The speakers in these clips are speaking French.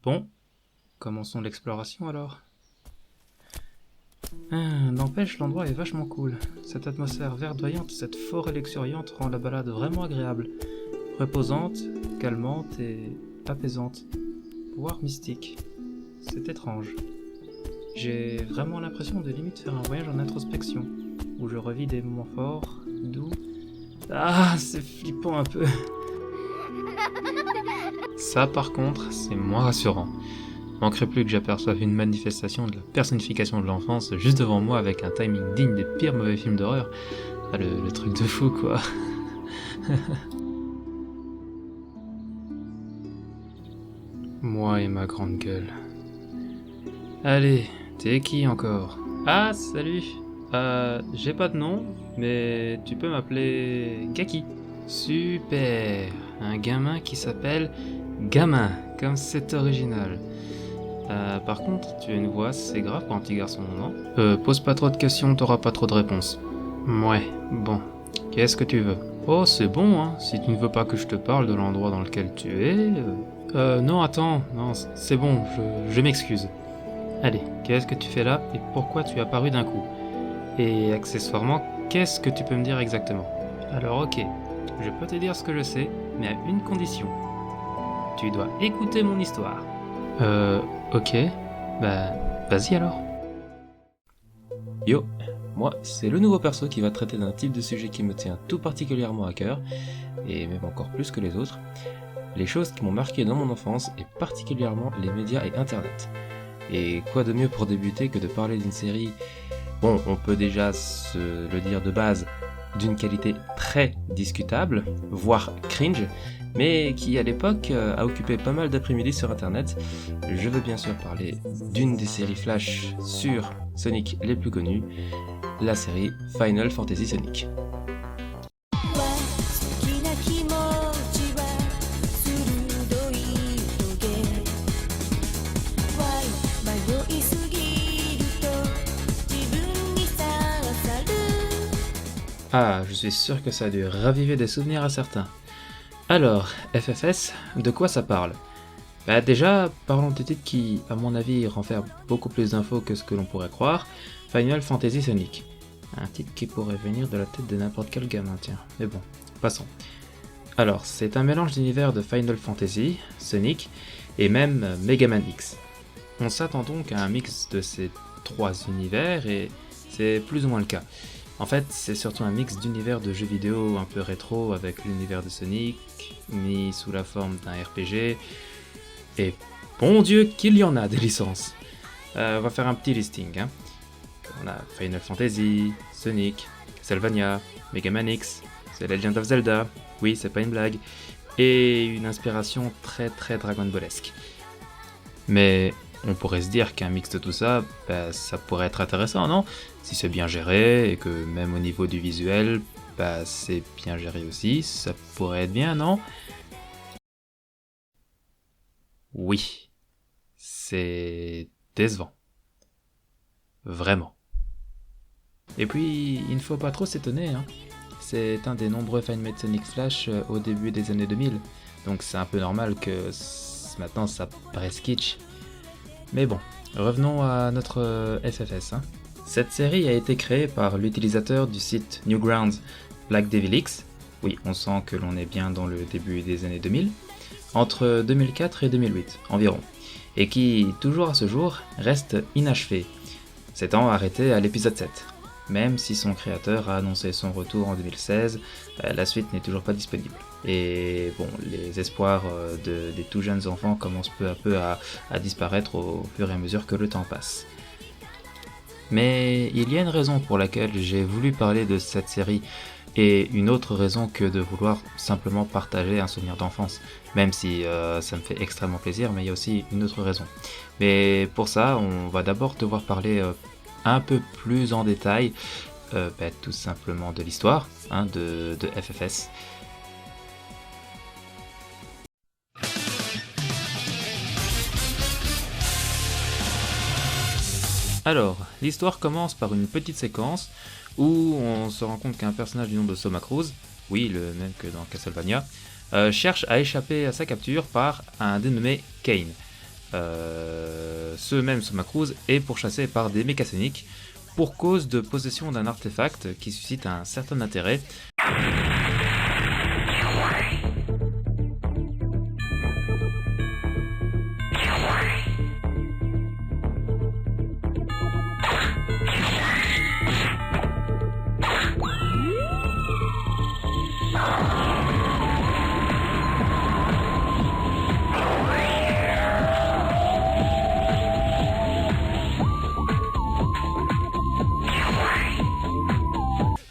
Bon, commençons l'exploration alors. N'empêche, l'endroit est vachement cool. Cette atmosphère verdoyante, cette forêt luxuriante rend la balade vraiment agréable. Reposante, calmante et apaisante, voire mystique. C'est étrange. J'ai vraiment l'impression de limite faire un voyage en introspection, où je revis des moments forts, doux. Ah, c'est flippant un peu. Ça par contre, c'est moins rassurant. Manquerait plus que j'aperçoive une manifestation de la personnification de l'enfance juste devant moi avec un timing digne des pires mauvais films d'horreur. Ah, le truc de fou quoi. Moi et ma grande gueule. Allez, t'es qui encore? Ah, salut. J'ai pas de nom, mais tu peux m'appeler Gaki. Super, un gamin qui s'appelle Gamin, comme c'est original. Par contre, tu as une voix assez grave pour un petit garçon, non? Pose pas trop de questions, t'auras pas trop de réponses. Ouais, bon. Qu'est-ce que tu veux? Oh, c'est bon, hein, si tu ne veux pas que je te parle de l'endroit dans lequel tu es... non, attends, non, c'est bon, je m'excuse. Allez, qu'est-ce que tu fais là et pourquoi tu es apparu d'un coup? Et accessoirement, qu'est-ce que tu peux me dire exactement? Alors ok, je peux te dire ce que je sais, mais à une condition. Tu dois écouter mon histoire. Ok, bah, vas-y alors. Yo, moi c'est le nouveau perso qui va traiter d'un type de sujet qui me tient tout particulièrement à cœur, et même encore plus que les autres, les choses qui m'ont marqué dans mon enfance et particulièrement les médias et internet. Et quoi de mieux pour débuter que de parler d'une série, bon on peut déjà se le dire de base, d'une qualité très discutable, voire cringe, mais qui à l'époque a occupé pas mal d'après-midi sur internet. Je veux bien sûr parler d'une des séries Flash sur Sonic les plus connues, la série Final Fantasy Sonic. Ah, je suis sûr que ça a dû raviver des souvenirs à certains. Alors, FFS, de quoi ça parle? Bah déjà, parlons du titre qui, à mon avis, renferme beaucoup plus d'infos que ce que l'on pourrait croire, Final Fantasy Sonic. Un titre qui pourrait venir de la tête de n'importe quel gamin, tiens. Mais bon, passons. Alors, c'est un mélange d'univers de Final Fantasy, Sonic, et même Mega Man X. On s'attend donc à un mix de ces trois univers, et c'est plus ou moins le cas. En fait, c'est surtout un mix d'univers de jeux vidéo un peu rétro avec l'univers de Sonic, mis sous la forme d'un RPG, et bon Dieu qu'il y en a des licences. On va faire un petit listing. Hein. On a Final Fantasy, Sonic, Castlevania, Mega Man X, The Legend of Zelda, oui c'est pas une blague, et une inspiration très Dragon Ballesque. Mais on pourrait se dire qu'un mix de tout ça, bah, ça pourrait être intéressant, non? Si c'est bien géré, et que même au niveau du visuel, bah, c'est bien géré aussi, ça pourrait être bien, non? Oui, c'est décevant. Vraiment. Et puis, il ne faut pas trop s'étonner, hein. C'est un des nombreux fanmade Sonic Flash au début des années 2000, donc c'est un peu normal que maintenant ça paraisse kitsch. Mais bon, revenons à notre FFS. Hein. Cette série a été créée par l'utilisateur du site Newgrounds, Black Devil X, oui on sent que l'on est bien dans le début des années 2000, entre 2004 et 2008 environ, et qui, toujours à ce jour, reste inachevé, s'étant arrêté à l'épisode 7. Même si son créateur a annoncé son retour en 2016, la suite n'est toujours pas disponible. Et bon, les espoirs des tout jeunes enfants commencent peu à peu à disparaître au fur et à mesure que le temps passe. Mais il y a une raison pour laquelle j'ai voulu parler de cette série, et une autre raison que de vouloir simplement partager un souvenir d'enfance, même si ça me fait extrêmement plaisir, mais il y a aussi une autre raison. Mais pour ça, on va d'abord devoir parler un peu plus en détail, tout simplement de l'histoire hein, de FFS. Alors, l'histoire commence par une petite séquence où on se rend compte qu'un personnage du nom de Soma Cruz, oui, le même que dans Castlevania, cherche à échapper à sa capture par un dénommé Kane. ce même Soma Cruz est pourchassé par des Mecha Sonic pour cause de possession d'un artefact qui suscite un certain intérêt.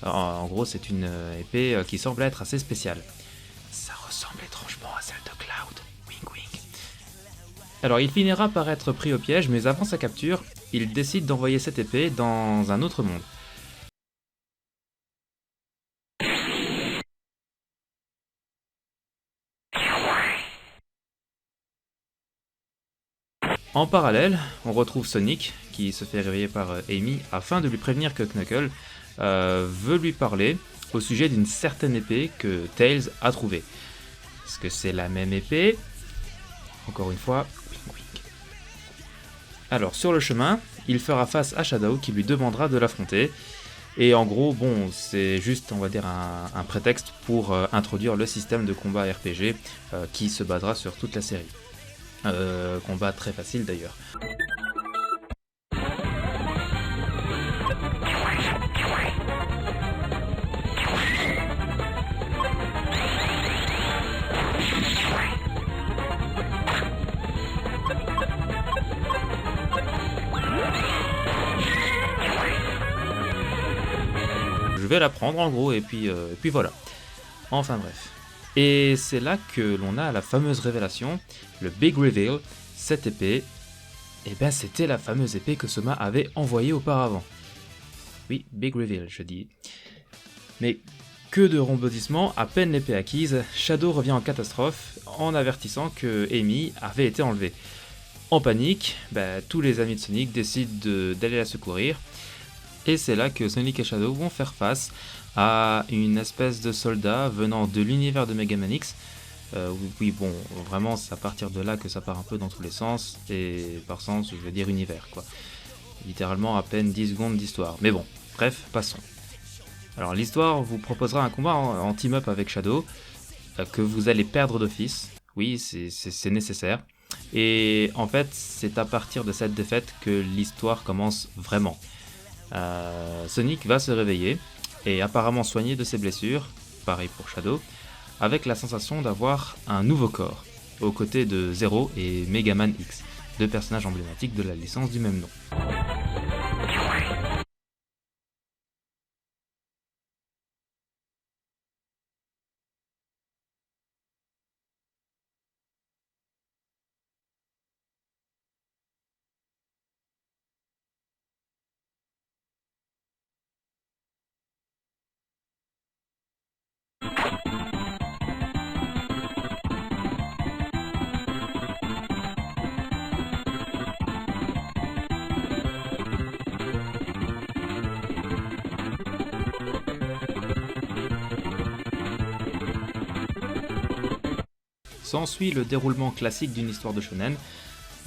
En gros, c'est une épée qui semble être assez spéciale. Ça ressemble étrangement à celle de Cloud. Wink wink. Alors, il finira par être pris au piège, mais avant sa capture, il décide d'envoyer cette épée dans un autre monde. En parallèle, on retrouve Sonic, qui se fait réveiller par Amy, afin de lui prévenir que Knuckles veut lui parler au sujet d'une certaine épée que Tails a trouvée. Est-ce que c'est la même épée? Encore une fois, wink wink. Alors, sur le chemin, il fera face à Shadow qui lui demandera de l'affronter. Et en gros, bon, c'est juste, on va dire, un prétexte pour introduire le système de combat RPG qui se basera sur toute la série. Combat très facile d'ailleurs. Je vais la prendre en gros et puis voilà. Enfin bref. Et c'est là que l'on a la fameuse révélation, le Big Reveal. Cette épée, eh ben c'était la fameuse épée que Soma avait envoyée auparavant. Oui, Big Reveal, je dis. Mais que de rebondissements, à peine l'épée acquise, Shadow revient en catastrophe en avertissant que Amy avait été enlevée. En panique, tous les amis de Sonic décident d'aller la secourir. Et c'est là que Sonic et Shadow vont faire face à une espèce de soldat venant de l'univers de Mega Man X. Oui, bon, vraiment, c'est à partir de là que ça part un peu dans tous les sens. Et par sens, je veux dire univers, quoi. Littéralement à peine 10 secondes d'histoire. Mais bon, bref, passons. Alors l'histoire vous proposera un combat en team-up avec Shadow, que vous allez perdre d'office. Oui, c'est nécessaire. Et en fait, c'est à partir de cette défaite que l'histoire commence vraiment. Sonic va se réveiller et apparemment soigner de ses blessures, pareil pour Shadow, avec la sensation d'avoir un nouveau corps, aux côtés de Zero et Mega Man X, deux personnages emblématiques de la licence du même nom. S'ensuit le déroulement classique d'une histoire de shonen.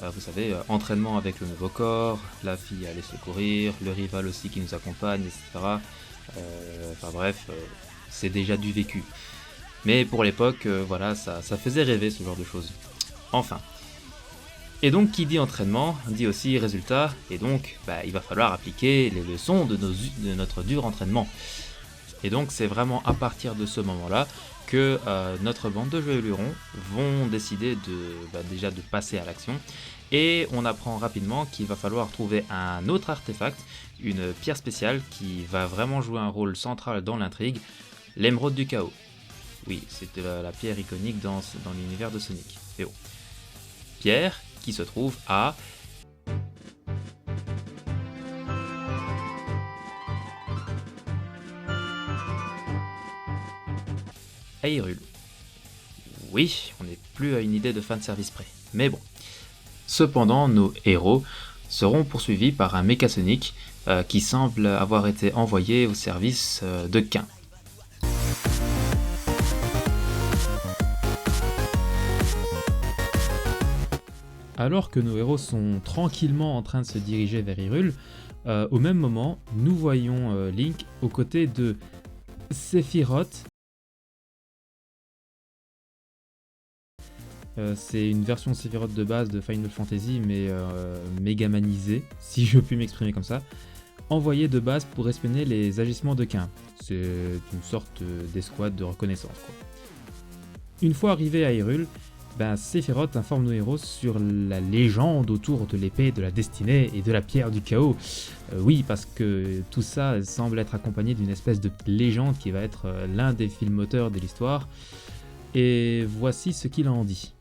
Vous savez, entraînement avec le nouveau corps, la fille à aller secourir, le rival aussi qui nous accompagne, etc. Enfin bref, c'est déjà du vécu. Mais pour l'époque, voilà, ça faisait rêver ce genre de choses. Enfin. Et donc qui dit entraînement, dit aussi résultat, et donc il va falloir appliquer les leçons de notre dur entraînement. Et donc c'est vraiment à partir de ce moment-là que notre bande de joyeux lurons vont décider déjà de passer à l'action. Et on apprend rapidement qu'il va falloir trouver un autre artefact, une pierre spéciale qui va vraiment jouer un rôle central dans l'intrigue, l'émeraude du chaos. Oui, c'était la pierre iconique dans l'univers de Sonic. Et bon. Pierre qui se trouve à... Hyrule. Oui, on n'est plus à une idée de fanservice près, mais bon. Cependant, nos héros seront poursuivis par un Mecha Sonic qui semble avoir été envoyé au service de Kain. Alors que nos héros sont tranquillement en train de se diriger vers Hyrule, au même moment, nous voyons Link aux côtés de Sephiroth. C'est une version Sephiroth de base de Final Fantasy, mais mégamanisée, si je puis m'exprimer comme ça, envoyé de base pour espionner les agissements de Kain. C'est une sorte d'escouade de reconnaissance, quoi. Une fois arrivé à Hyrule, Sephiroth informe nos héros sur la légende autour de l'épée de la destinée et de la pierre du chaos. Oui, parce que tout ça semble être accompagné d'une espèce de légende qui va être l'un des fils moteurs de l'histoire. Et voici ce qu'il en dit.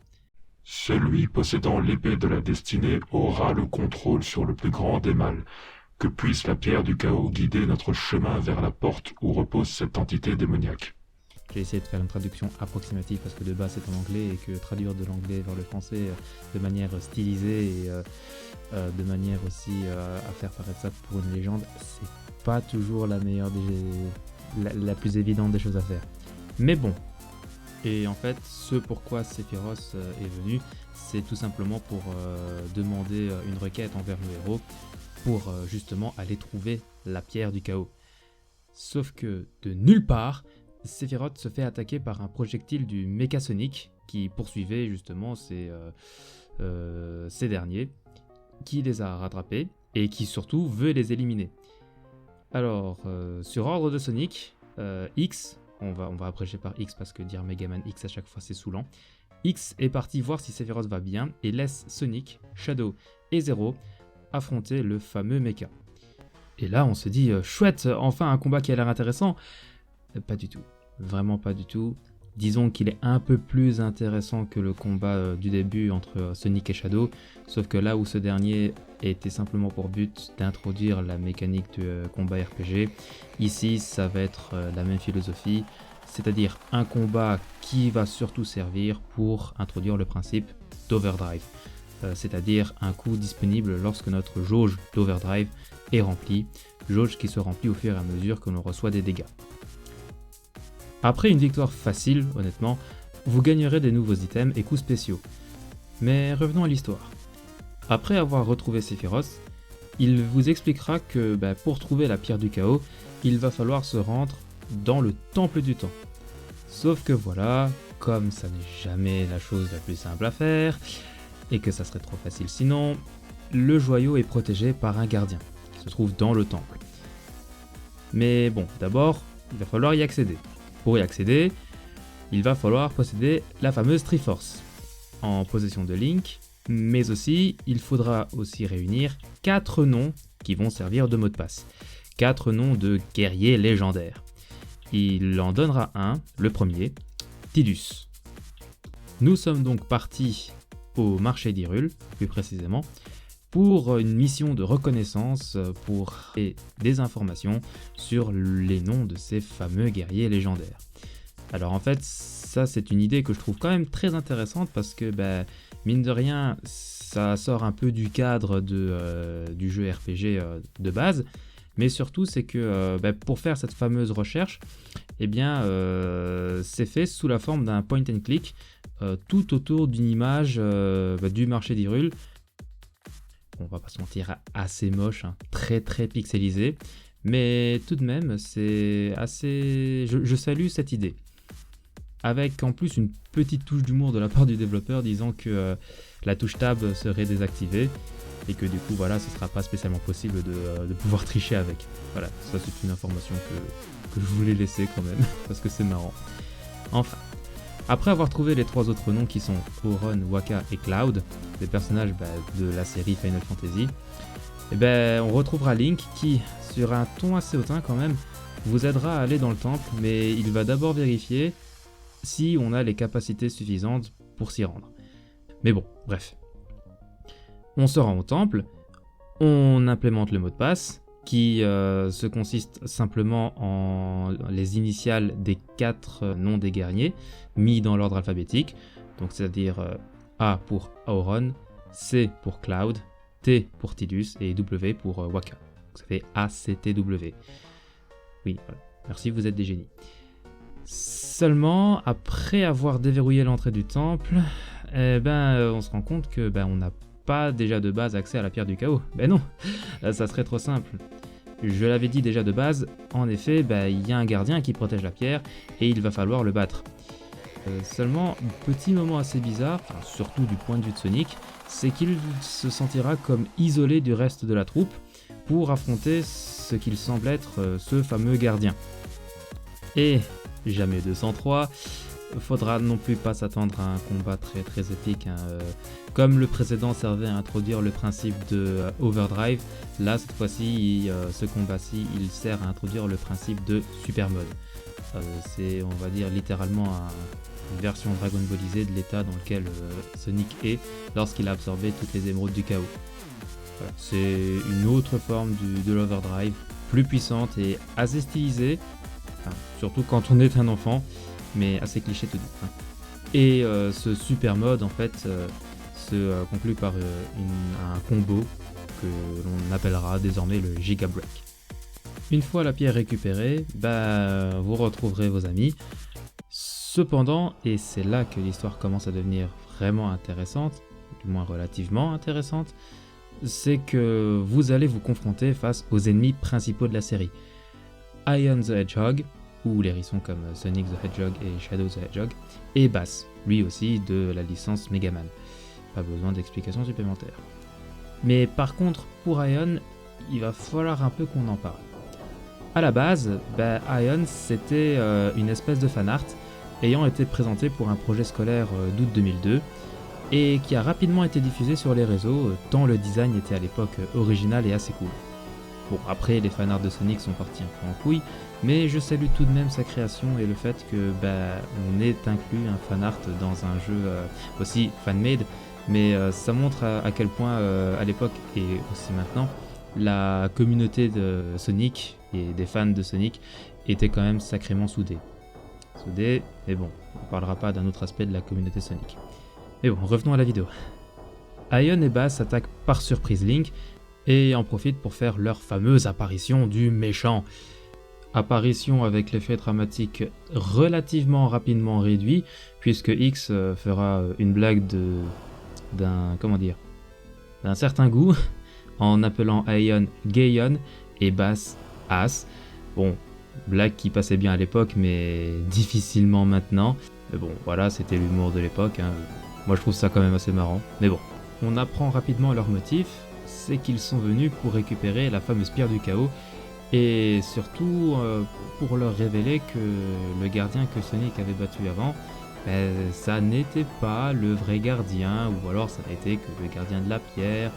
Celui possédant l'épée de la destinée aura le contrôle sur le plus grand des mâles. Que puisse la pierre du chaos guider notre chemin vers la porte où repose cette entité démoniaque. J'ai essayé de faire une traduction approximative parce que de base c'est en anglais et que traduire de l'anglais vers le français de manière stylisée et de manière aussi à faire paraître ça pour une légende, c'est pas toujours la meilleure la plus évidente des choses à faire. Mais bon. Et en fait, ce pourquoi Sephiroth est venu, c'est tout simplement pour demander une requête envers le héros pour justement aller trouver la pierre du chaos. Sauf que de nulle part, Sephiroth se fait attaquer par un projectile du Mecha Sonic qui poursuivait justement ces derniers, qui les a rattrapés et qui surtout veut les éliminer. Alors, sur ordre de Sonic, X, on va abréger par X parce que dire Megaman X à chaque fois c'est saoulant, X est parti voir si Sephiroth va bien et laisse Sonic, Shadow et Zero affronter le fameux mecha. Et là on se dit chouette, enfin un combat qui a l'air intéressant. Pas du tout, vraiment pas du tout. Disons qu'il est un peu plus intéressant que le combat du début entre Sonic et Shadow, sauf que là où ce dernier était simplement pour but d'introduire la mécanique de combat RPG, ici ça va être la même philosophie, c'est-à-dire un combat qui va surtout servir pour introduire le principe d'overdrive, c'est-à-dire un coup disponible lorsque notre jauge d'overdrive est remplie, jauge qui se remplit au fur et à mesure que l'on reçoit des dégâts. Après une victoire facile, honnêtement, vous gagnerez des nouveaux items et coups spéciaux. Mais revenons à l'histoire. Après avoir retrouvé Sephiroth, il vous expliquera que pour trouver la pierre du chaos, il va falloir se rendre dans le temple du temps. Sauf que voilà, comme ça n'est jamais la chose la plus simple à faire, et que ça serait trop facile sinon, le joyau est protégé par un gardien, qui se trouve dans le temple. Mais bon, d'abord, il va falloir y accéder. Pour y accéder, il va falloir posséder la fameuse Triforce, en possession de Link, mais aussi, il faudra aussi réunir 4 noms qui vont servir de mot de passe. 4 noms de guerriers légendaires. Il en donnera un, le premier, Tidus. Nous sommes donc partis au marché d'Hyrule, plus précisément, pour une mission de reconnaissance pour des informations sur les noms de ces fameux guerriers légendaires. Alors en fait, ça c'est une idée que je trouve quand même très intéressante parce que mine de rien, ça sort un peu du cadre du jeu RPG de base, mais surtout c'est que pour faire cette fameuse recherche, c'est fait sous la forme d'un point and click tout autour d'une image du marché d'Hyrule. On va pas se mentir, assez moche, très très pixelisé, mais tout de même c'est assez... Je salue cette idée. Avec en plus une petite touche d'humour de la part du développeur disant que la touche tab serait désactivée et que du coup voilà, ce sera pas spécialement possible de pouvoir tricher avec. Voilà, ça c'est une information que je voulais laisser quand même, parce que c'est marrant. Enfin, après avoir trouvé les 3 autres noms qui sont Auron, Wakka et Cloud, des personnages de la série Final Fantasy, on retrouvera Link qui, sur un ton assez hautain quand même, vous aidera à aller dans le temple, mais il va d'abord vérifier si on a les capacités suffisantes pour s'y rendre. Mais bon, bref. On se rend au temple, on implémente le mot de passe, qui se consiste simplement en les initiales des 4 noms des guerriers, mis dans l'ordre alphabétique, donc c'est-à-dire A pour Auron, C pour Cloud, T pour Tidus et W pour Wakka. Donc ça fait ACTW. Oui, voilà. Merci, vous êtes des génies. Seulement, après avoir déverrouillé l'entrée du temple, On se rend compte que on n'a pas déjà de base accès à la pierre du chaos. Non, ça serait trop simple. Je l'avais dit déjà de base, en effet, il y a un gardien qui protège la pierre et il va falloir le battre. Seulement, petit moment assez bizarre, surtout du point de vue de Sonic, c'est qu'il se sentira comme isolé du reste de la troupe pour affronter ce qu'il semble être ce fameux gardien. Et jamais 203, faudra non plus pas s'attendre à un combat très très épique. Comme le précédent servait à introduire le principe de overdrive, là cette fois-ci, ce combat-ci, il sert à introduire le principe de super mode. C'est, on va dire, littéralement une version Dragon Ballisée de l'état dans lequel Sonic est lorsqu'il a absorbé toutes les émeraudes du chaos. Voilà, c'est une autre forme de l'overdrive, plus puissante et assez stylisée, surtout quand on est un enfant, mais assez cliché tout dit. Et ce super mode en fait se conclut par un combo que l'on appellera désormais le Giga Break. Une fois la pierre récupérée, vous retrouverez vos amis. Cependant, et c'est là que l'histoire commence à devenir vraiment intéressante, du moins relativement intéressante, c'est que vous allez vous confronter face aux ennemis principaux de la série. Ion the Hedgehog, ou les hérissons comme Sonic the Hedgehog et Shadow the Hedgehog, et Bass, lui aussi de la licence Megaman. Pas besoin d'explications supplémentaires. Mais par contre, pour Ion, il va falloir un peu qu'on en parle. À la base, Ion c'était une espèce de fanart ayant été présenté pour un projet scolaire d'août 2002 et qui a rapidement été diffusé sur les réseaux tant le design était à l'époque original et assez cool. Bon, après les fanarts de Sonic sont partis un peu en couille, mais je salue tout de même sa création et le fait que on ait inclus un fanart dans un jeu aussi fan-made, mais ça montre à quel point à l'époque et aussi maintenant la communauté de Sonic et des fans de Sonic était quand même sacrément soudée. Mais bon, on ne parlera pas d'un autre aspect de la communauté Sonic. Mais bon, revenons à la vidéo. Ion et Bass attaquent par surprise Link et en profitent pour faire leur fameuse apparition du méchant. Apparition avec l'effet dramatique relativement rapidement réduit, puisque X fera une blague d'un certain goût en appelant Ion Gayon et Bass Ass. Bon, blague qui passait bien à l'époque, mais difficilement maintenant. Mais bon, voilà, c'était l'humour de l'époque. Moi, je trouve ça quand même assez marrant. Mais bon, on apprend rapidement leur motif, c'est qu'ils sont venus pour récupérer la fameuse pierre du chaos, et surtout pour leur révéler que le gardien que Sonic avait battu avant, ça n'était pas le vrai gardien, ou alors ça n'a été que le gardien de la pierre.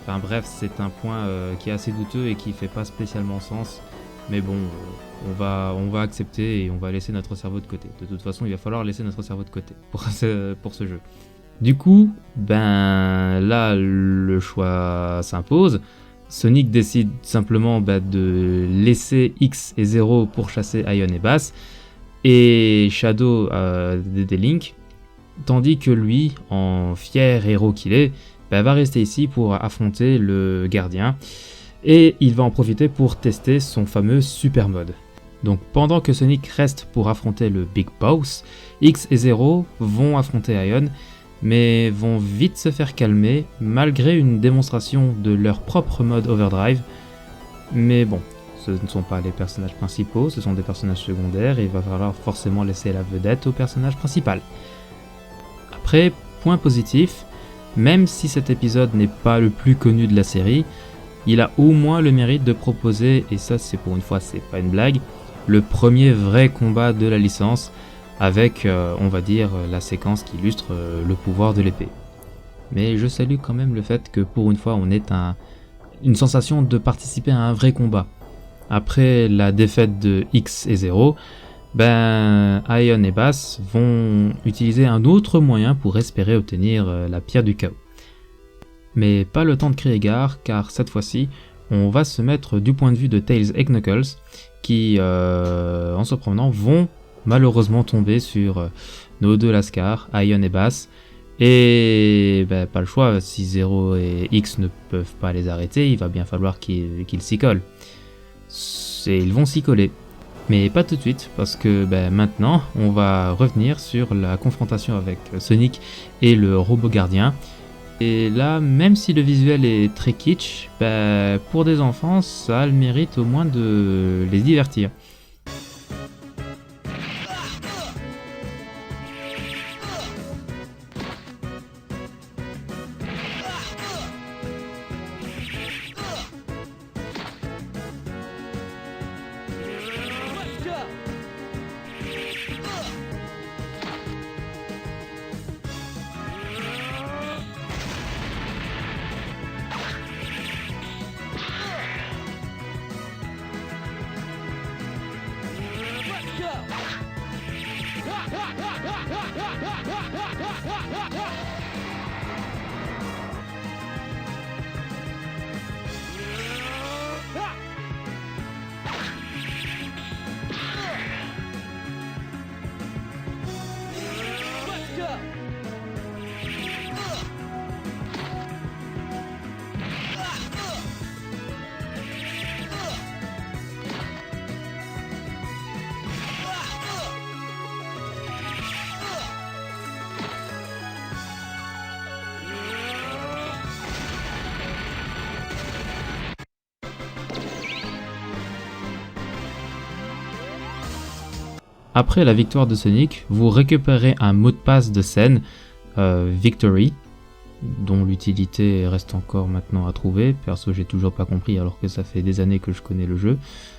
Enfin bref, c'est un point qui est assez douteux et qui fait pas spécialement sens. Mais bon, on va accepter et on va laisser notre cerveau de côté. De toute façon, il va falloir laisser notre cerveau de côté pour ce jeu. Du coup, là, le choix s'impose. Sonic décide simplement de laisser X et Zero pour chasser Ion et Bass, et Shadow d'aider Link, tandis que lui, en fier héros qu'il est, va rester ici pour affronter le gardien, et il va en profiter pour tester son fameux super mode. Donc pendant que Sonic reste pour affronter le Big Boss, X et Zero vont affronter Ion, mais vont vite se faire calmer malgré une démonstration de leur propre mode overdrive. Mais bon, ce ne sont pas les personnages principaux, ce sont des personnages secondaires et il va falloir forcément laisser la vedette au personnage principal. Après, point positif, même si cet épisode n'est pas le plus connu de la série, il a au moins le mérite de proposer, et ça c'est pour une fois c'est pas une blague, le premier vrai combat de la licence, avec, on va dire, la séquence qui illustre le pouvoir de l'épée. Mais je salue quand même le fait que pour une fois on ait une sensation de participer à un vrai combat. Après la défaite de X et Zero, Ion et Bass vont utiliser un autre moyen pour espérer obtenir la pierre du chaos. Mais pas le temps de crier gare, car cette fois-ci, on va se mettre du point de vue de Tails et Knuckles, qui, en se promenant, vont malheureusement tomber sur nos deux lascars, Ion et Bass, et pas le choix, si Zero et X ne peuvent pas les arrêter, il va bien falloir qu'ils s'y collent. Ils vont s'y coller. Mais pas tout de suite, parce que maintenant, on va revenir sur la confrontation avec Sonic et le robot gardien. Et là, même si le visuel est très kitsch, pour des enfants, ça a le mérite au moins de les divertir. Après la victoire de Sonic, vous récupérez un mot de passe de scène, Victory, dont l'utilité reste encore maintenant à trouver. Perso, j'ai toujours pas compris alors que ça fait des années que je connais le jeu.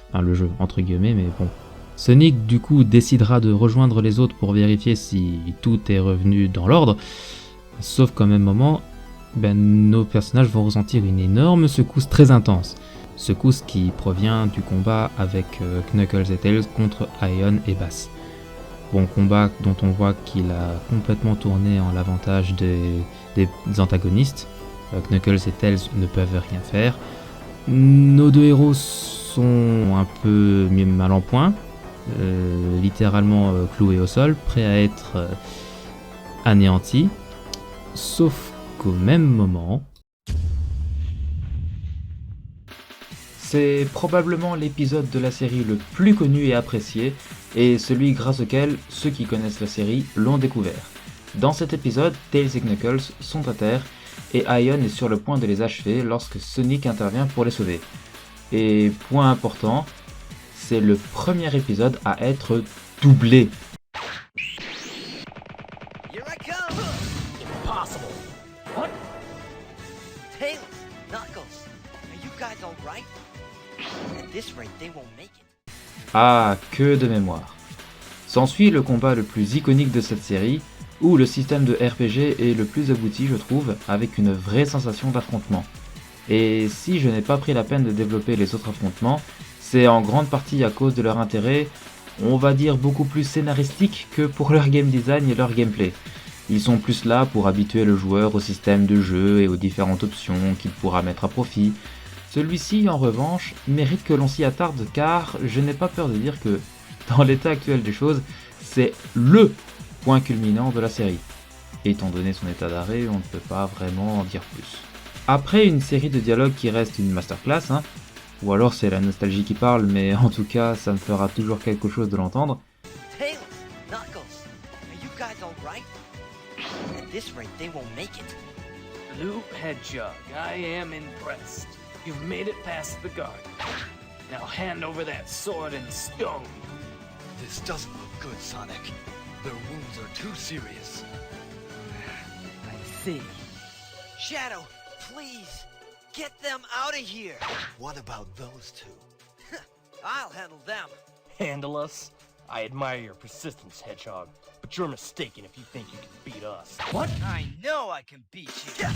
Enfin, le jeu entre guillemets, mais bon. Sonic, du coup, décidera de rejoindre les autres pour vérifier si tout est revenu dans l'ordre. Sauf qu'au même moment, nos personnages vont ressentir une énorme secousse très intense. Secousse qui provient du combat avec Knuckles et Tails contre Ion et Bass. Bon, combat dont on voit qu'il a complètement tourné en l'avantage des antagonistes. Knuckles et Tails ne peuvent rien faire. Nos deux héros sont un peu mal en point, littéralement cloués au sol, prêts à être anéantis. Sauf qu'au même moment... C'est probablement l'épisode de la série le plus connu et apprécié, et celui grâce auquel ceux qui connaissent la série l'ont découvert. Dans cet épisode, Tails et Knuckles sont à terre, et Ion est sur le point de les achever lorsque Sonic intervient pour les sauver. Et point important, c'est le premier épisode à être doublé. Here I come! Impossible! What? Tails, Knuckles, are you guys alright? At this rate, they won't make it. Ah, que de mémoire. S'ensuit le combat le plus iconique de cette série, où le système de RPG est le plus abouti, je trouve, avec une vraie sensation d'affrontement. Et si je n'ai pas pris la peine de développer les autres affrontements, c'est en grande partie à cause de leur intérêt, on va dire beaucoup plus scénaristique que pour leur game design et leur gameplay. Ils sont plus là pour habituer le joueur au système de jeu et aux différentes options qu'il pourra mettre à profit. Celui-ci, en revanche, mérite que l'on s'y attarde car je n'ai pas peur de dire que, dans l'état actuel des choses, c'est LE point culminant de la série. Et étant donné son état d'arrêt, on ne peut pas vraiment en dire plus. Après une série de dialogues qui reste une masterclass, ou alors c'est la nostalgie qui parle, mais en tout cas, ça me fera toujours quelque chose de l'entendre. Tails, Knuckles, are you guys alright? At this rate, they won't make it. Blue Hedgehog, I am impressed. You've made it past the guard. Now hand over that sword and stone. This doesn't look good, Sonic. Their wounds are too serious. I see. Shadow, please, get them out of here. What about those two? I'll handle them. Handle us? I admire your persistence, Hedgehog, but you're mistaken if you think you can beat us. What? I know I can beat you.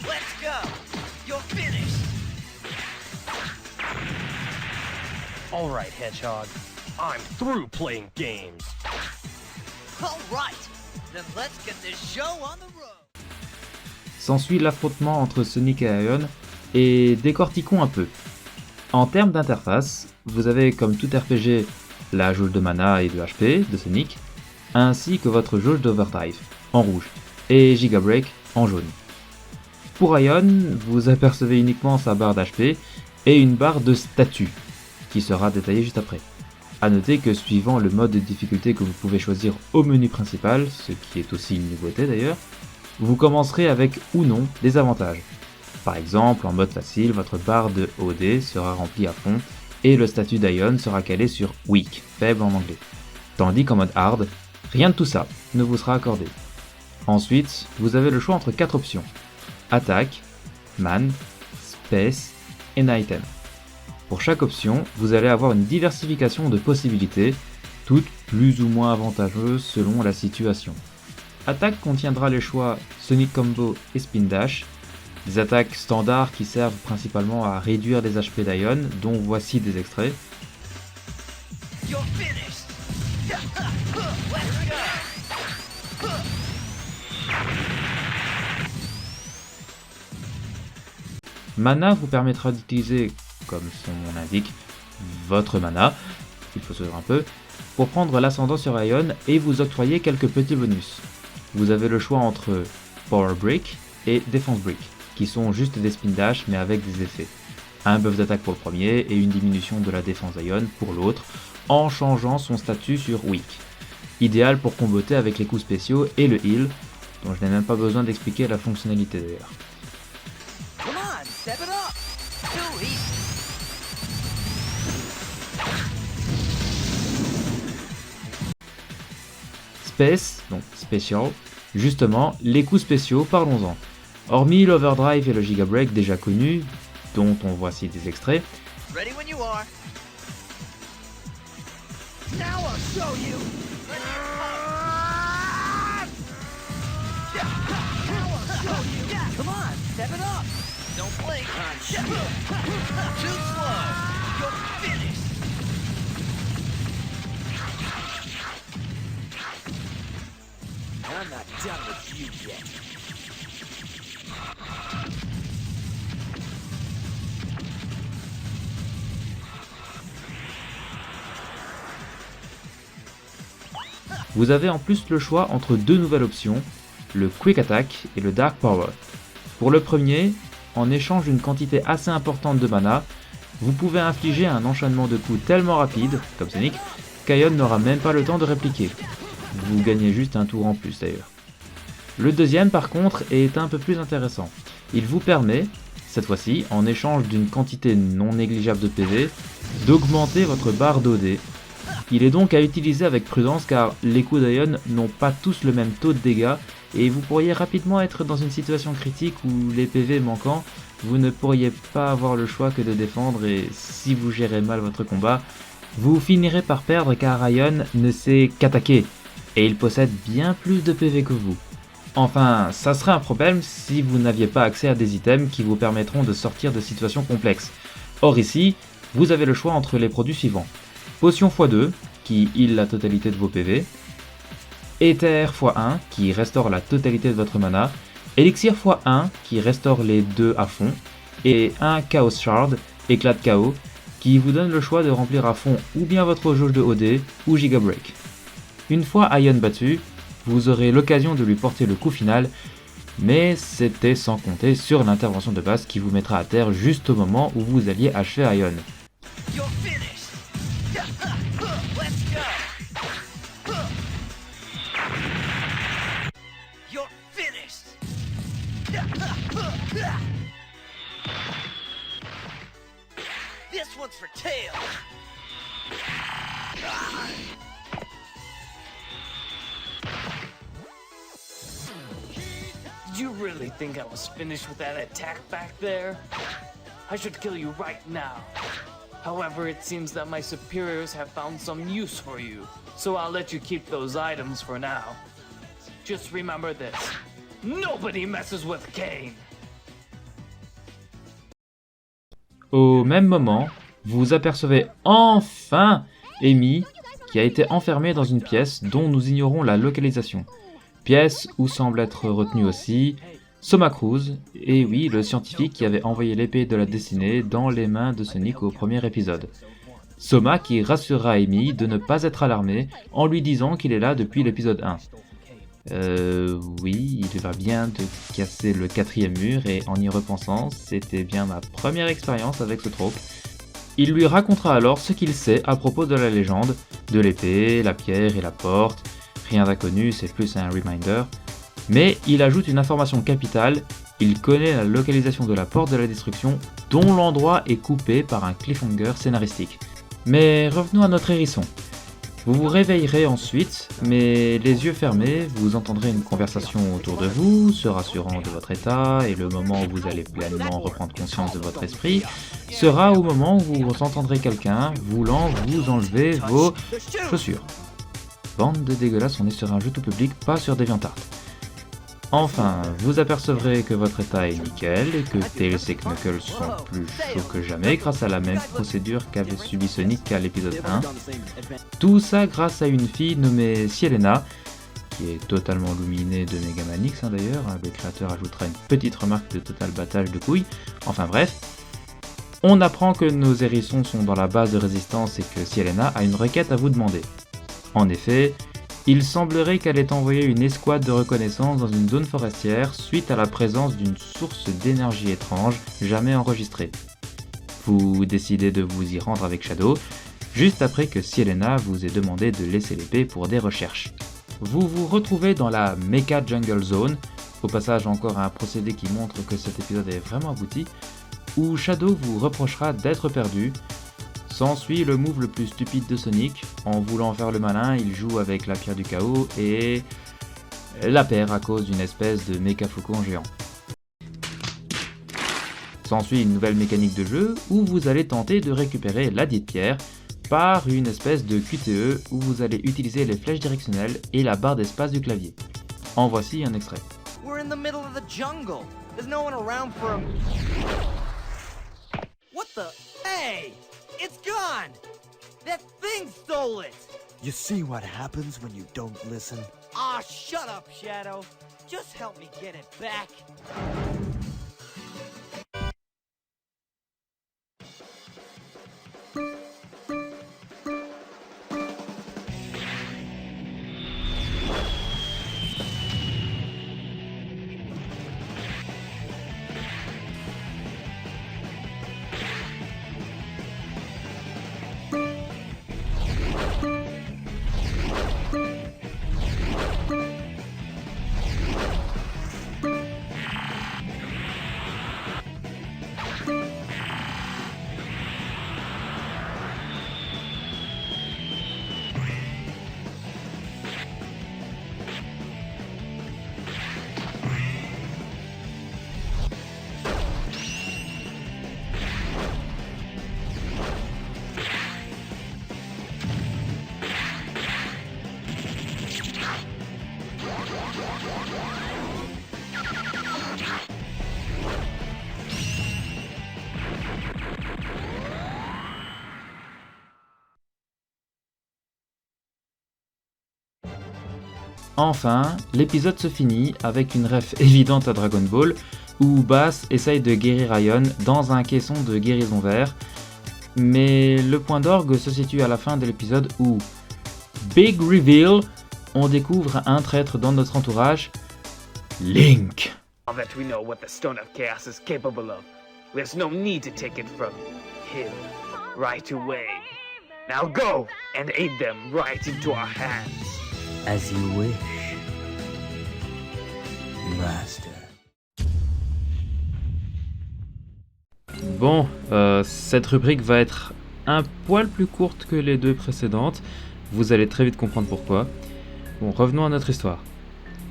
Let's go. You're finished. All right, Hedgehog. I'm through playing games. All right. Then let's get this show on the road. S'ensuit l'affrontement entre Sonic et Ion, et décortiquons un peu. En termes d'interface, vous avez comme tout RPG la jauge de mana et de HP de Sonic, ainsi que votre jauge d'Overdrive en rouge et Giga Break en jaune. Pour Ion, vous apercevez uniquement sa barre d'HP et une barre de statut, qui sera détaillée juste après. A noter que suivant le mode de difficulté que vous pouvez choisir au menu principal, ce qui est aussi une nouveauté d'ailleurs, vous commencerez avec ou non des avantages. Par exemple, en mode facile, votre barre de OD sera remplie à fond et le statut d'Ion sera calé sur Weak, faible en anglais. Tandis qu'en mode hard, rien de tout ça ne vous sera accordé. Ensuite, vous avez le choix entre 4 options: attaque, man, space et item. Pour chaque option, vous allez avoir une diversification de possibilités, toutes plus ou moins avantageuses selon la situation. Attaque contiendra les choix Sonic Combo et Spin Dash, des attaques standards qui servent principalement à réduire les HP d'Ion, dont voici des extraits. You're finished! Let's go! Mana vous permettra d'utiliser, comme son nom l'indique, votre mana, il faut se dire un peu, pour prendre l'ascendant sur Ion et vous octroyer quelques petits bonus. Vous avez le choix entre Power Brick et Defense Brick, qui sont juste des spin dash mais avec des effets. Un buff d'attaque pour le premier et une diminution de la défense Ion pour l'autre, en changeant son statut sur Weak. Idéal pour comboter avec les coups spéciaux et le heal, dont je n'ai même pas besoin d'expliquer la fonctionnalité d'ailleurs. Come on, step it up! Too easy. Space, donc Special, justement, les coups spéciaux, parlons-en. Hormis l'Overdrive et le Giga Break déjà connus, dont on voit ici des extraits, Ready when you are. Now I'll show you! Come on, step it up! Don't blink! Too slow! You're finished! I'm not done with you yet. vous avez en plus le choix entre deux nouvelles options, le Quick Attack et le Dark Power. Pour le premier, en échange d'une quantité assez importante de mana, vous pouvez infliger un enchaînement de coups tellement rapide, comme Sonic, qu'Ion n'aura même pas le temps de répliquer. Vous gagnez juste un tour en plus d'ailleurs. Le deuxième par contre est un peu plus intéressant. Il vous permet, cette fois-ci, en échange d'une quantité non négligeable de PV, d'augmenter votre barre d'OD. Il est donc à utiliser avec prudence car les coups d'Ion n'ont pas tous le même taux de dégâts et vous pourriez rapidement être dans une situation critique où les PV manquant, vous ne pourriez pas avoir le choix que de défendre et si vous gérez mal votre combat, vous finirez par perdre car Ion ne sait qu'attaquer et il possède bien plus de PV que vous. Enfin, ça serait un problème si vous n'aviez pas accès à des items qui vous permettront de sortir de situations complexes. Or ici, vous avez le choix entre les produits suivants. Potion x2, qui heal la totalité de vos PV. Ether x1, qui restaure la totalité de votre mana. Elixir x1, qui restaure les deux à fond. Et un Chaos Shard, éclat de chaos, qui vous donne le choix de remplir à fond ou bien votre jauge de OD ou Giga Break. Une fois Ion battu, vous aurez l'occasion de lui porter le coup final, mais c'était sans compter sur l'intervention de base qui vous mettra à terre juste au moment où vous alliez achever Ion. You're finished! Let's go! You're finished! This one's for Tails! Did you really think I was finished with that attack back there? I should kill you right now. However, it seems that my superiors have found some use for you, so I'll let you keep those items for now. Just remember this. Nobody messes with Kane! Au même moment, vous apercevez enfin Amy qui a été enfermée dans une pièce dont nous ignorons la localisation. Pièce où semble être retenu aussi Soma Cruz, et oui, le scientifique qui avait envoyé l'épée de la destinée dans les mains de Sonic au premier épisode. Soma qui rassurera Amy de ne pas être alarmée en lui disant qu'il est là depuis l'épisode 1. Oui, il va bien de casser le 4e mur et en y repensant, c'était bien ma première expérience avec ce trope. Il lui racontera alors ce qu'il sait à propos de la légende, de l'épée, la pierre et la porte. Rien d'inconnu, c'est plus un reminder. Mais il ajoute une information capitale, il connaît la localisation de la porte de la destruction, dont l'endroit est coupé par un cliffhanger scénaristique. Mais revenons à notre hérisson. Vous vous réveillerez ensuite, mais les yeux fermés, vous entendrez une conversation autour de vous, se rassurant de votre état, et le moment où vous allez pleinement reprendre conscience de votre esprit sera au moment où vous entendrez quelqu'un voulant vous enlever vos chaussures. Bande de dégueulasses, on est sur un jeu tout public, pas sur DeviantArt. Enfin, vous apercevrez que votre état est nickel et que Tails et Knuckles sont plus chauds que jamais grâce à la même procédure qu'avait subi Sonic à l'épisode 1. Tout ça grâce à une fille nommée Sielena, qui est totalement luminée de Mega Man X d'ailleurs, le créateur ajoutera une petite remarque de total battage de couilles, enfin bref. On apprend que nos hérissons sont dans la base de résistance et que Sielena a une requête à vous demander. En effet, il semblerait qu'elle ait envoyé une escouade de reconnaissance dans une zone forestière suite à la présence d'une source d'énergie étrange jamais enregistrée. Vous décidez de vous y rendre avec Shadow, juste après que Sielena vous ait demandé de laisser l'épée pour des recherches. Vous vous retrouvez dans la Mecha Jungle Zone, au passage encore un procédé qui montre que cet épisode est vraiment abouti, où Shadow vous reprochera d'être perdu. S'ensuit le move le plus stupide de Sonic, en voulant faire le malin, il joue avec la pierre du chaos et la perd à cause d'une espèce de méca faucon géant. S'ensuit une nouvelle mécanique de jeu où vous allez tenter de récupérer la dite pierre par une espèce de QTE où vous allez utiliser les flèches directionnelles et la barre d'espace du clavier. En voici un extrait. We're in the middle of the jungle. There's no one around for him. What the? Hey! It's gone! That thing stole it! You see what happens when you don't listen? Ah, shut up, Shadow. Just help me get it back. Enfin, l'épisode se finit avec une ref évidente à Dragon Ball, où Bass essaye de guérir Aion dans un caisson de guérison vert, mais le point d'orgue se situe à la fin de l'épisode où, big reveal, on découvre un traître dans notre entourage, Link. Now that we know what the Stone of Chaos is capable of, there's no need to take it from him right away. Now go and aid them right into our hands. As you wish, Master. Bon, cette rubrique va être un poil plus courte que les deux précédentes, vous allez très vite comprendre pourquoi. Bon, revenons à notre histoire.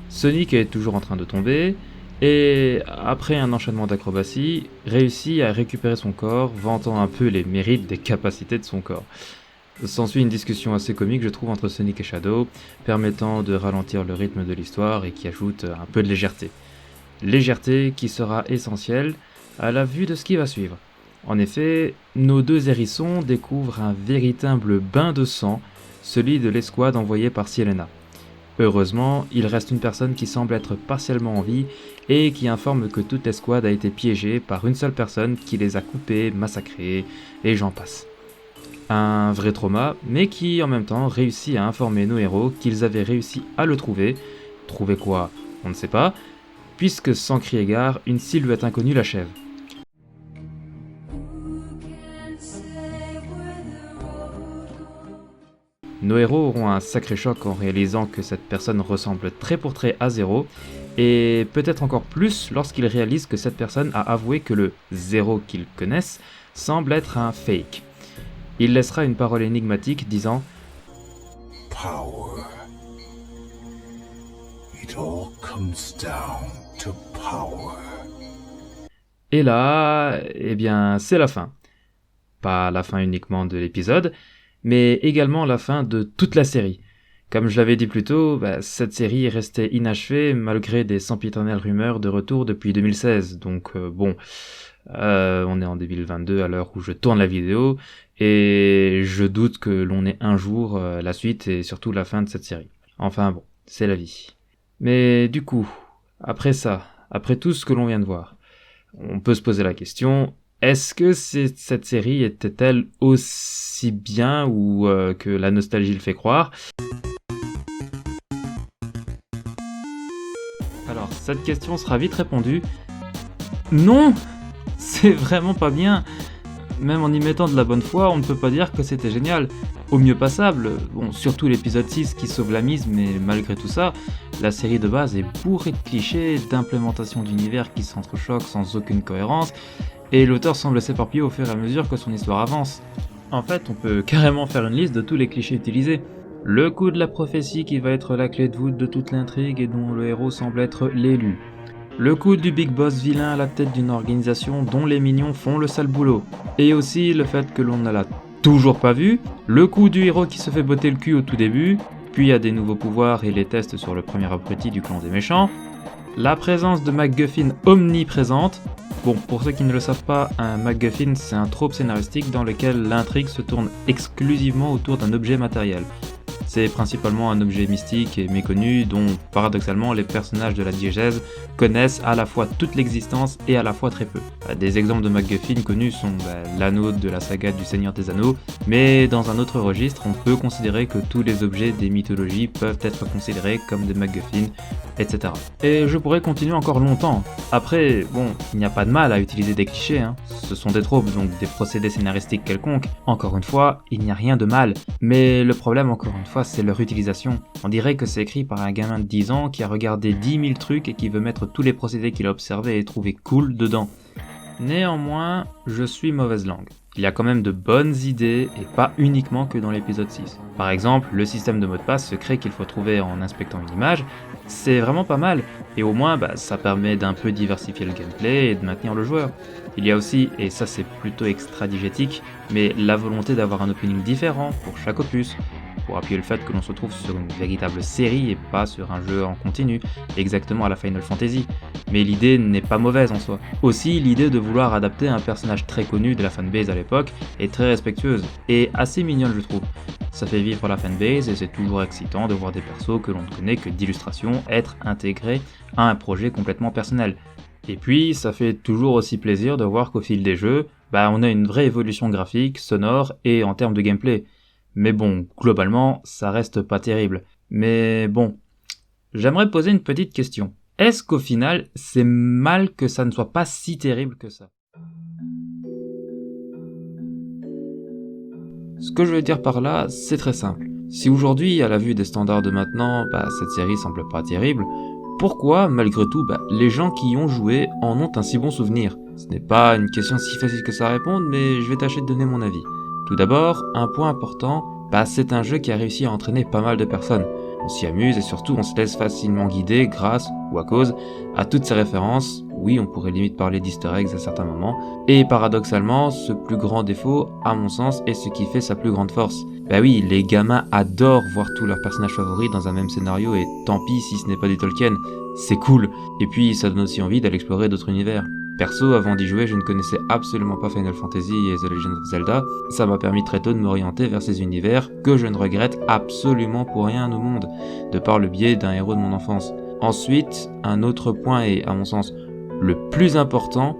Sonic est toujours en train de tomber, et après un enchaînement d'acrobaties, réussit à récupérer son corps, vantant un peu les mérites des capacités de son corps. S'ensuit une discussion assez comique, je trouve, entre Sonic et Shadow, permettant de ralentir le rythme de l'histoire et qui ajoute un peu de légèreté. Légèreté qui sera essentielle à la vue de ce qui va suivre. En effet, nos deux hérissons découvrent un véritable bain de sang, celui de l'escouade envoyée par Sielena. Heureusement, il reste une personne qui semble être partiellement en vie et qui informe que toute l'escouade a été piégée par une seule personne qui les a coupés, massacrés, et j'en passe. Un vrai trauma, mais qui en même temps réussit à informer nos héros qu'ils avaient réussi à le trouver, trouver quoi? On ne sait pas, puisque sans crier gare, une silhouette inconnue l'achève. Nos héros auront un sacré choc en réalisant que cette personne ressemble trait pour trait à Zero, et peut-être encore plus lorsqu'ils réalisent que cette personne a avoué que le Zero qu'ils connaissent semble être un fake. Il laissera une parole énigmatique disant « Power. It all comes down to power. » Et là, eh bien, c'est la fin. Pas la fin uniquement de l'épisode, mais également la fin de toute la série. Comme je l'avais dit plus tôt, cette série est restée inachevée malgré des sempiternelles rumeurs de retour depuis 2016. Donc on est en 2022 à l'heure où je tourne la vidéo, et je doute que l'on ait un jour la suite et surtout la fin de cette série. Enfin bon, c'est la vie. Mais du coup, après ça, après tout ce que l'on vient de voir, on peut se poser la question, est-ce que cette série était-elle aussi bien ou que la nostalgie le fait croire? Alors, cette question sera vite répondue. Non! C'est vraiment pas bien! Même en y mettant de la bonne foi, on ne peut pas dire que c'était génial. Au mieux passable, bon, surtout l'épisode 6 qui sauve la mise, mais malgré tout ça, la série de base est bourrée de clichés, d'implémentations d'univers qui s'entrechoquent sans aucune cohérence, et l'auteur semble s'éparpiller au fur et à mesure que son histoire avance. En fait, on peut carrément faire une liste de tous les clichés utilisés. Le coup de la prophétie qui va être la clé de voûte de toute l'intrigue et dont le héros semble être l'élu. Le coup du big boss vilain à la tête d'une organisation dont les minions font le sale boulot. Et aussi le fait que l'on ne l'a toujours pas vu. Le coup du héros qui se fait botter le cul au tout début, puis à des nouveaux pouvoirs et les tests sur le premier abruti du clan des méchants. La présence de MacGuffin omniprésente. Bon, pour ceux qui ne le savent pas, un MacGuffin c'est un trope scénaristique dans lequel l'intrigue se tourne exclusivement autour d'un objet matériel. C'est principalement un objet mystique et méconnu dont, paradoxalement, les personnages de la diégèse connaissent à la fois toute l'existence et à la fois très peu. Des exemples de MacGuffin connus sont l'anneau de la saga du Seigneur des Anneaux, mais dans un autre registre, on peut considérer que tous les objets des mythologies peuvent être considérés comme des MacGuffin, etc. Et je pourrais continuer encore longtemps. Après, bon, il n'y a pas de mal à utiliser des clichés, hein. Ce sont des tropes, donc des procédés scénaristiques quelconques. Encore une fois, il n'y a rien de mal, mais le problème, encore une fois, c'est leur utilisation. On dirait que c'est écrit par un gamin de 10 ans qui a regardé 10 000 trucs et qui veut mettre tous les procédés qu'il a observés et trouvé cool dedans. Néanmoins, je suis mauvaise langue. Il y a quand même de bonnes idées et pas uniquement que dans l'épisode 6. Par exemple, le système de mot de passe secret qu'il faut trouver en inspectant une image, c'est vraiment pas mal, et au moins ça permet d'un peu diversifier le gameplay et de maintenir le joueur. Il y a aussi, et ça c'est plutôt extradigétique, mais la volonté d'avoir un opening différent pour chaque opus, pour appuyer le fait que l'on se trouve sur une véritable série et pas sur un jeu en continu, exactement à la Final Fantasy. Mais l'idée n'est pas mauvaise en soi. Aussi, l'idée de vouloir adapter un personnage très connu de la fanbase à l'époque est très respectueuse, et assez mignonne je trouve. Ça fait vivre la fanbase et c'est toujours excitant de voir des persos que l'on ne connaît que d'illustration être intégrés à un projet complètement personnel. Et puis, ça fait toujours aussi plaisir de voir qu'au fil des jeux, on a une vraie évolution graphique, sonore et en termes de gameplay. Mais bon, globalement, ça reste pas terrible. Mais bon, j'aimerais poser une petite question. Est-ce qu'au final, c'est mal que ça ne soit pas si terrible que ça? Ce que je veux dire par là, c'est très simple. Si aujourd'hui, à la vue des standards de maintenant, cette série semble pas terrible, pourquoi, malgré tout, les gens qui y ont joué en ont un si bon souvenir? Ce n'est pas une question si facile que ça à répondre, mais je vais tâcher de donner mon avis. Tout d'abord, un point important, c'est un jeu qui a réussi à entraîner pas mal de personnes. On s'y amuse et surtout on se laisse facilement guider grâce, ou à cause, à toutes ces références. Oui, on pourrait limite parler d'easter eggs à certains moments. Et paradoxalement, ce plus grand défaut, à mon sens, est ce qui fait sa plus grande force. Oui, les gamins adorent voir tous leurs personnages favoris dans un même scénario et tant pis si ce n'est pas du Tolkien. C'est cool. Et puis ça donne aussi envie d'aller explorer d'autres univers. Perso, avant d'y jouer, je ne connaissais absolument pas Final Fantasy et The Legend of Zelda. Ça m'a permis très tôt de m'orienter vers ces univers que je ne regrette absolument pour rien au monde, de par le biais d'un héros de mon enfance. Ensuite, un autre point et, à mon sens, le plus important,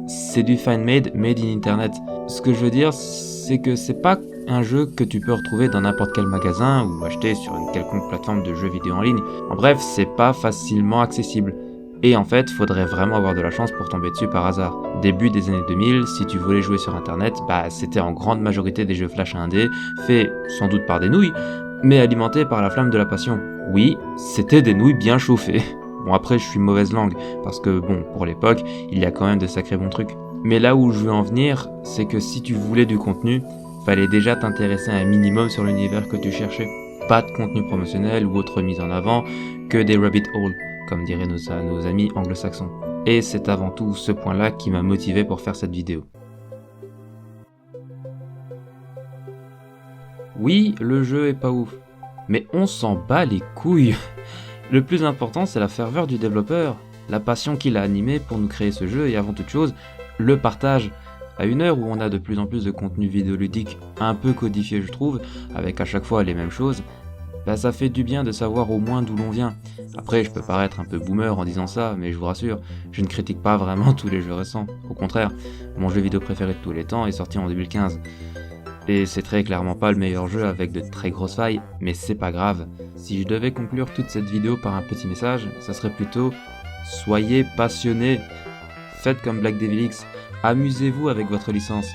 c'est du fan-made made in internet. Ce que je veux dire, c'est que c'est pas un jeu que tu peux retrouver dans n'importe quel magasin ou acheter sur une quelconque plateforme de jeux vidéo en ligne. En bref, c'est pas facilement accessible. Et en fait, faudrait vraiment avoir de la chance pour tomber dessus par hasard. Début des années 2000, si tu voulais jouer sur internet, c'était en grande majorité des jeux flash indés, faits sans doute par des nouilles, mais alimentés par la flamme de la passion. Oui, c'était des nouilles bien chauffées. Bon, après, je suis mauvaise langue, parce que bon, pour l'époque, il y a quand même de sacrés bons trucs. Mais là où je veux en venir, c'est que si tu voulais du contenu, fallait déjà t'intéresser un minimum sur l'univers que tu cherchais. Pas de contenu promotionnel ou autre mise en avant, que des rabbit holes, comme diraient nos amis anglo-saxons. Et c'est avant tout ce point-là qui m'a motivé pour faire cette vidéo. Oui, le jeu est pas ouf, mais on s'en bat les couilles. Le plus important, c'est la ferveur du développeur, la passion qu'il a animée pour nous créer ce jeu et avant toute chose, le partage. À une heure où on a de plus en plus de contenu vidéoludique un peu codifié je trouve, avec à chaque fois les mêmes choses, ça fait du bien de savoir au moins d'où l'on vient. Après je peux paraître un peu boomer en disant ça, mais je vous rassure, je ne critique pas vraiment tous les jeux récents. Au contraire, mon jeu vidéo préféré de tous les temps est sorti en 2015. Et c'est très clairement pas le meilleur jeu avec de très grosses failles, mais c'est pas grave. Si je devais conclure toute cette vidéo par un petit message, ça serait plutôt « Soyez passionnés ». Faites comme Black Devil X, amusez-vous avec votre licence.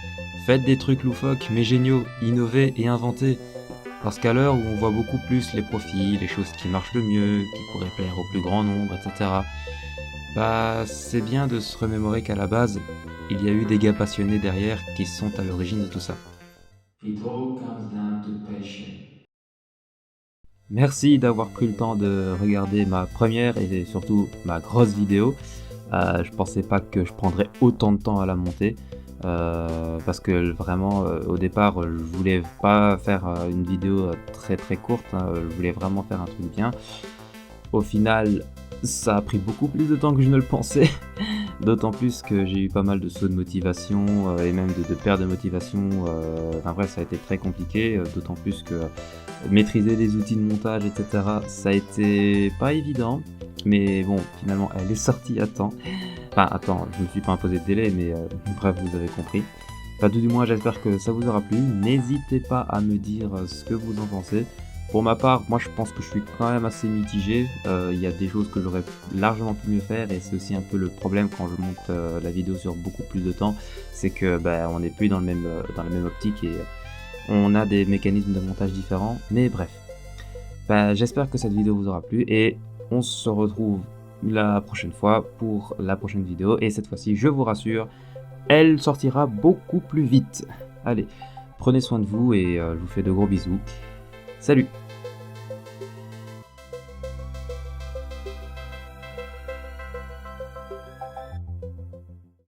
Faites des trucs loufoques mais géniaux, innovez et inventez. Parce qu'à l'heure où on voit beaucoup plus les profits, les choses qui marchent le mieux, qui pourraient plaire au plus grand nombre, etc. C'est bien de se remémorer qu'à la base, il y a eu des gars passionnés derrière qui sont à l'origine de tout ça. It all comes down to passion. Merci d'avoir pris le temps de regarder ma première et surtout ma grosse vidéo. Je pensais pas que je prendrais autant de temps à la monter. Parce que vraiment au départ je voulais pas faire une vidéo très très courte, je voulais vraiment faire un truc bien. Au final ça a pris beaucoup plus de temps que je ne le pensais, d'autant plus que j'ai eu pas mal de sauts de motivation et même de perte de motivation, enfin bref ça a été très compliqué, d'autant plus que maîtriser les outils de montage etc ça a été pas évident, mais bon finalement elle est sortie à temps. Enfin, attends, je ne me suis pas imposé de délai, mais bref, vous avez compris. Enfin, tout du moins, j'espère que ça vous aura plu. N'hésitez pas à me dire ce que vous en pensez. Pour ma part, moi, je pense que je suis quand même assez mitigé. Il y a des choses que j'aurais largement pu mieux faire, et c'est aussi un peu le problème quand je monte la vidéo sur beaucoup plus de temps. C'est que on n'est plus dans la même optique et on a des mécanismes de montage différents. Mais bref, j'espère que cette vidéo vous aura plu et on se retrouve la prochaine fois pour la prochaine vidéo, et cette fois-ci je vous rassure, elle sortira beaucoup plus vite. Allez, prenez soin de vous et je vous fais de gros bisous. Salut!